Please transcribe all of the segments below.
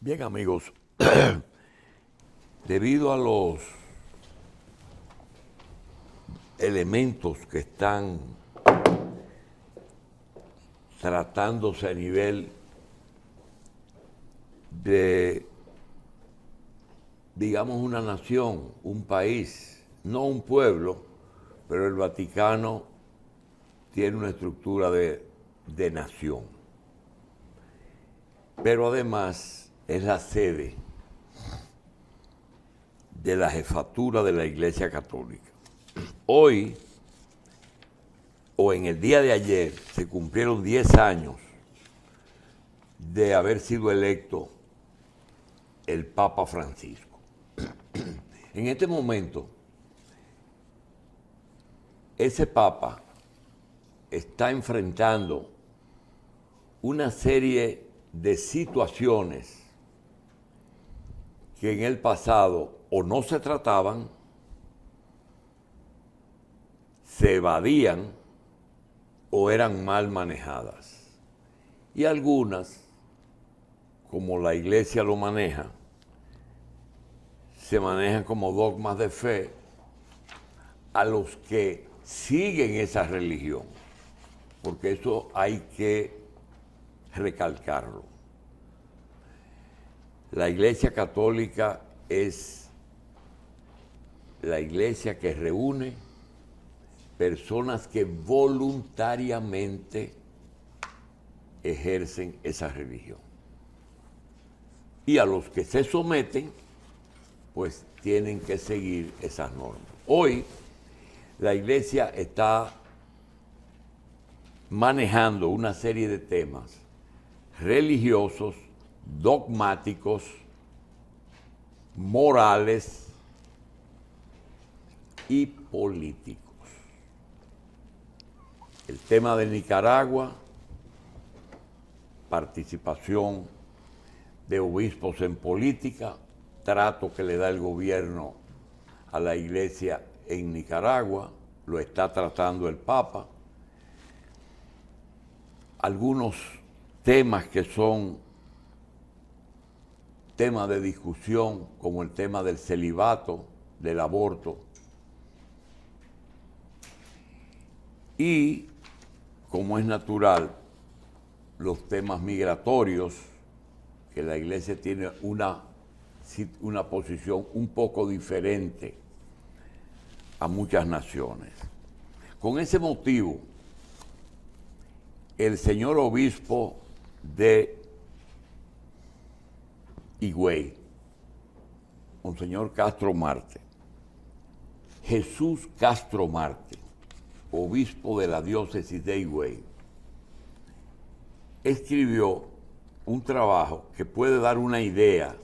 Bien, amigos, debido a los elementos que están tratándose a nivel de, digamos, una nación, un país, no un pueblo, pero el Vaticano tiene una estructura de nación. Pero además es la sede de la jefatura de la Iglesia Católica. Hoy, o en el día de ayer, se cumplieron 10 años de haber sido electo el Papa Francisco. En este momento, ese Papa está enfrentando una serie de situaciones que en el pasado o no se trataban, se evadían o eran mal manejadas. Y algunas, como la Iglesia lo maneja, se manejan como dogmas de fe a los que siguen esa religión, porque eso hay que recalcarlo. La Iglesia Católica es la iglesia que reúne personas que voluntariamente ejercen esa religión. Y a los que se someten, pues tienen que seguir esas normas. Hoy la iglesia está manejando una serie de temas religiosos, dogmáticos, morales y políticos. El tema de Nicaragua, participación de obispos en política, trato que le da el gobierno a la iglesia en Nicaragua, lo está tratando el Papa. Algunos temas que son temas de discusión, como el tema del celibato, del aborto, y, como es natural, los temas migratorios, que la iglesia tiene una posición un poco diferente a muchas naciones. Con ese motivo, el señor obispo de Higüey, Monseñor Castro Marte, Jesús Castro Marte, obispo de la diócesis de Higüey, escribió un trabajo que puede dar una idea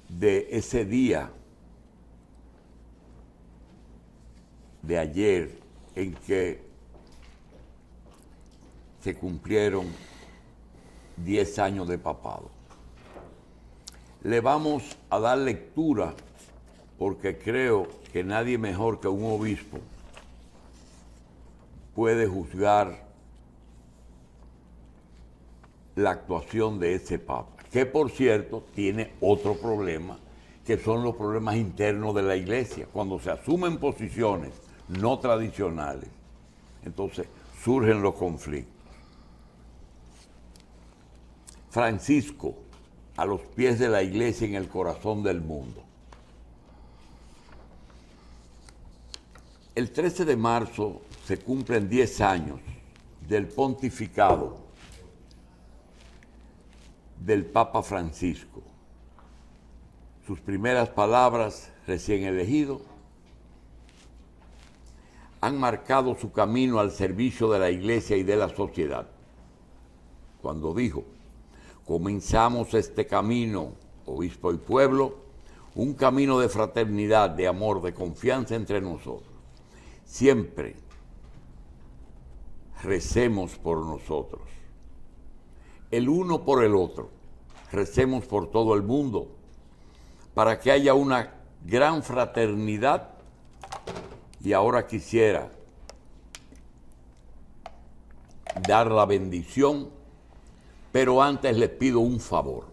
de ese día de ayer en que se cumplieron 10 años de papado. Le vamos a dar lectura porque creo que nadie mejor que un obispo puede juzgar la actuación de ese Papa, que por cierto tiene otro problema, que son los problemas internos de la iglesia. Cuando se asumen posiciones no tradicionales, entonces surgen los conflictos. Francisco, a los pies de la iglesia en el corazón del mundo. El 13 de marzo se cumplen 10 años del pontificado del Papa Francisco. Sus primeras palabras, recién elegido, han marcado su camino al servicio de la iglesia y de la sociedad. Cuando dijo: comenzamos este camino, obispo y pueblo, un camino de fraternidad, de amor, de confianza entre nosotros. Siempre recemos por nosotros, el uno por el otro. Recemos por todo el mundo, para que haya una gran fraternidad. Y ahora quisiera dar la bendición, pero antes les pido un favor.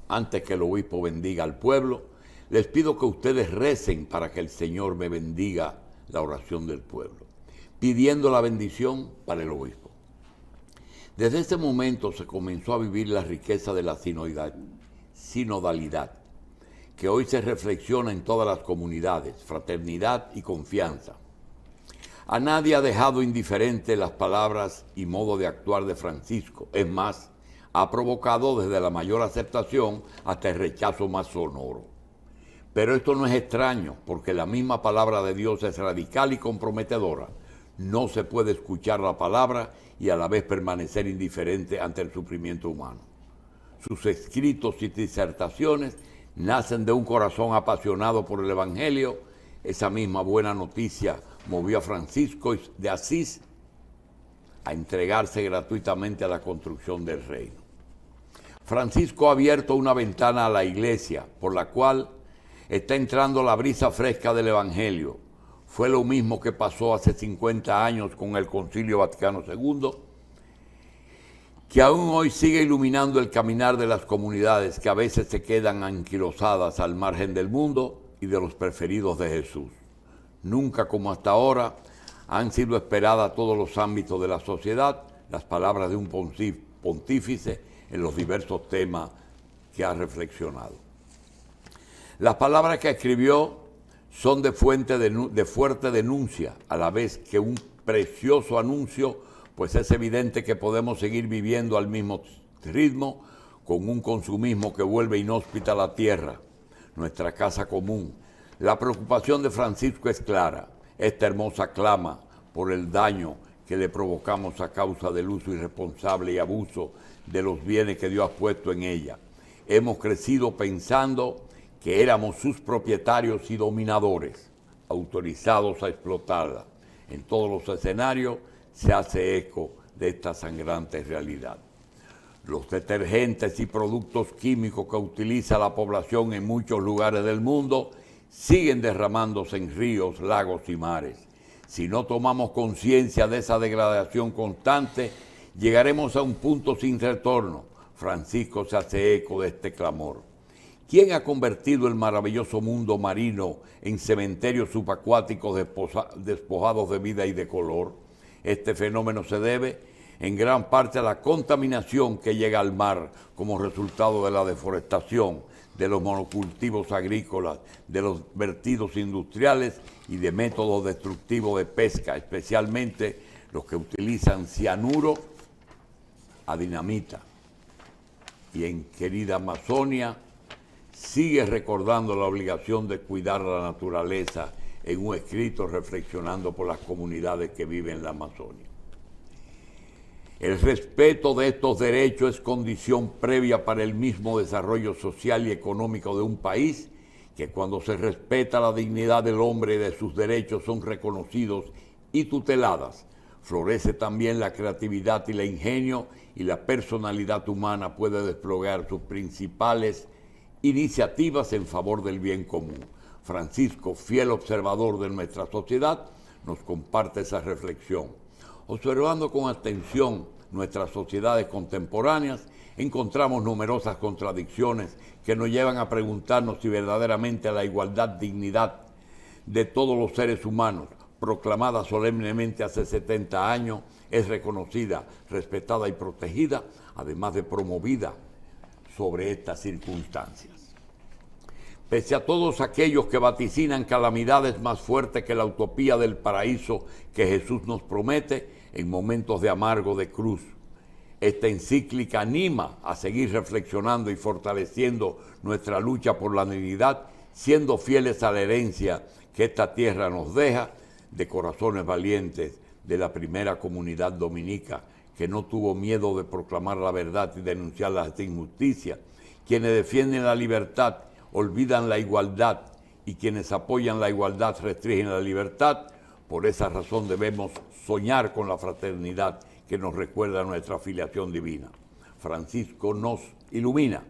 antes que el obispo bendiga al pueblo, les pido que ustedes recen para que el Señor me bendiga la oración del pueblo, pidiendo la bendición para el obispo. Desde ese momento se comenzó a vivir la riqueza de la sinodalidad, que hoy se reflexiona en todas las comunidades, fraternidad y confianza. A nadie ha dejado indiferente las palabras y modo de actuar de Francisco. Es más, ha provocado desde la mayor aceptación hasta el rechazo más sonoro. Pero esto no es extraño, porque la misma palabra de Dios es radical y comprometedora. No se puede escuchar la palabra y a la vez permanecer indiferente ante el sufrimiento humano. Sus escritos y disertaciones nacen de un corazón apasionado por el Evangelio. Esa misma buena noticia movió a Francisco de Asís a entregarse gratuitamente a la construcción del reino. Francisco ha abierto una ventana a la iglesia por la cual está entrando la brisa fresca del Evangelio. Fue lo mismo que pasó hace 50 años con el Concilio Vaticano II, que aún hoy sigue iluminando el caminar de las comunidades que a veces se quedan anquilosadas al margen del mundo y de los preferidos de Jesús. Nunca como hasta ahora han sido esperadas a todos los ámbitos de la sociedad las palabras de un pontífice en los diversos temas que ha reflexionado. Las palabras que escribió son de fuerte denuncia, a la vez que un precioso anuncio, pues es evidente que podemos seguir viviendo al mismo ritmo con un consumismo que vuelve inhóspita a la tierra, nuestra casa común. La preocupación de Francisco es clara. Esta hermosa clama por el daño que le provocamos a causa del uso irresponsable y abuso de los bienes que Dios ha puesto en ella. Hemos crecido pensando que éramos sus propietarios y dominadores, autorizados a explotarla. En todos los escenarios se hace eco de esta sangrante realidad. Los detergentes y productos químicos que utiliza la población en muchos lugares del mundo siguen derramándose en ríos, lagos y mares. Si no tomamos conciencia de esa degradación constante, llegaremos a un punto sin retorno. Francisco se hace eco de este clamor. ¿Quién ha convertido el maravilloso mundo marino en cementerios subacuáticos despojados de vida y de color? Este fenómeno se debe en gran parte a la contaminación que llega al mar como resultado de la deforestación, de los monocultivos agrícolas, de los vertidos industriales y de métodos destructivos de pesca, especialmente los que utilizan cianuro a dinamita. Y en querida Amazonia sigue recordando la obligación de cuidar la naturaleza en un escrito reflexionando por las comunidades que viven en la Amazonia. El respeto de estos derechos es condición previa para el mismo desarrollo social y económico de un país, que cuando se respeta la dignidad del hombre y de sus derechos son reconocidos y tuteladas, florece también la creatividad y el ingenio, y la personalidad humana puede desplegar sus principales iniciativas en favor del bien común. Francisco, fiel observador de nuestra sociedad, nos comparte esa reflexión. Observando con atención nuestras sociedades contemporáneas, encontramos numerosas contradicciones que nos llevan a preguntarnos si verdaderamente la igualdad, dignidad de todos los seres humanos, proclamada solemnemente hace 70 años, es reconocida, respetada y protegida, además de promovida sobre estas circunstancias. Pese a todos aquellos que vaticinan calamidades más fuertes que la utopía del paraíso que Jesús nos promete en momentos de amargo de cruz, esta encíclica anima a seguir reflexionando y fortaleciendo nuestra lucha por la dignidad, siendo fieles a la herencia que esta tierra nos deja de corazones valientes de la primera comunidad dominica, que no tuvo miedo de proclamar la verdad y denunciar las injusticias, quienes defienden la libertad olvidan la igualdad, y quienes apoyan la igualdad restringen la libertad. Por esa razón debemos soñar con la fraternidad que nos recuerda nuestra filiación divina. Francisco nos ilumina.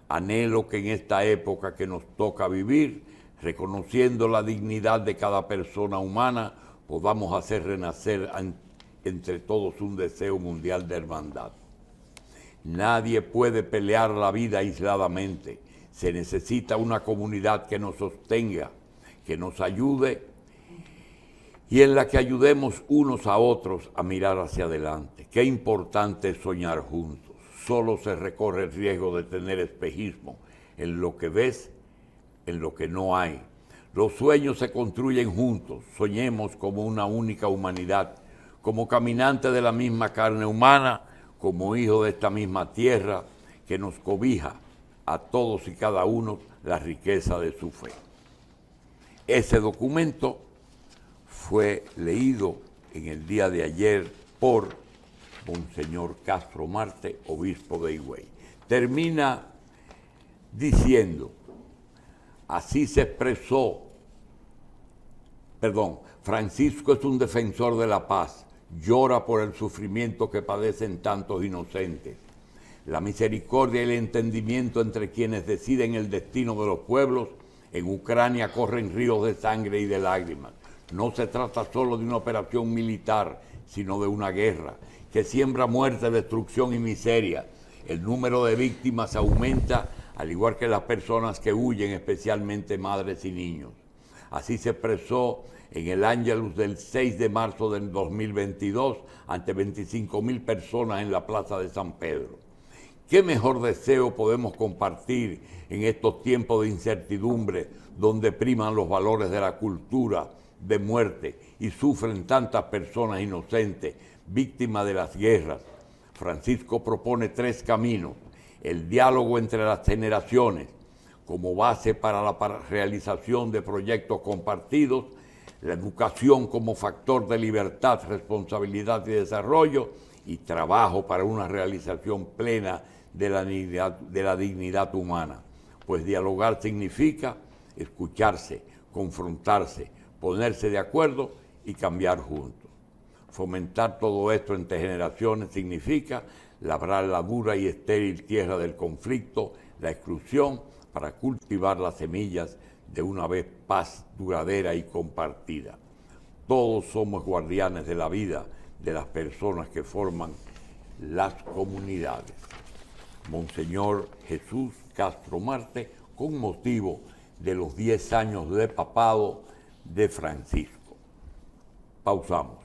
Anhelo que en esta época que nos toca vivir, reconociendo la dignidad de cada persona humana, podamos hacer renacer entre todos un deseo mundial de hermandad. Nadie puede pelear la vida aisladamente. Se necesita una comunidad que nos sostenga, que nos ayude y en la que ayudemos unos a otros a mirar hacia adelante. Qué importante es soñar juntos. Solo se recorre el riesgo de tener espejismo en lo que ves, en lo que no hay. Los sueños se construyen juntos. Soñemos como una única humanidad, como caminantes de la misma carne humana, como hijos de esta misma tierra que nos cobija a todos y cada uno la riqueza de su fe. Ese documento fue leído en el día de ayer por Monseñor Castro Marte, obispo de Higüey. Termina diciendo, así se expresó, Francisco es un defensor de la paz, llora por el sufrimiento que padecen tantos inocentes. La misericordia y el entendimiento entre quienes deciden el destino de los pueblos en Ucrania corren ríos de sangre y de lágrimas. No se trata solo de una operación militar, sino de una guerra que siembra muerte, destrucción y miseria. El número de víctimas aumenta, al igual que las personas que huyen, especialmente madres y niños. Así se expresó en el Ángelus del 6 de marzo del 2022 ante 25,000 personas en la Plaza de San Pedro. ¿Qué mejor deseo podemos compartir en estos tiempos de incertidumbre donde priman los valores de la cultura, de muerte y sufren tantas personas inocentes, víctimas de las guerras? Francisco propone 3 caminos: el diálogo entre las generaciones como base para la realización de proyectos compartidos, la educación como factor de libertad, responsabilidad y desarrollo, y trabajo para una realización plena de la dignidad humana. Pues dialogar significa escucharse, confrontarse, ponerse de acuerdo y cambiar juntos. Fomentar todo esto entre generaciones significa labrar la dura y estéril tierra del conflicto, la exclusión, para cultivar las semillas de una vez paz duradera y compartida. Todos somos guardianes de la vida de las personas que forman las comunidades. Monseñor Jesús Castro Marte, con motivo de los 10 años de papado de Francisco. Pausamos.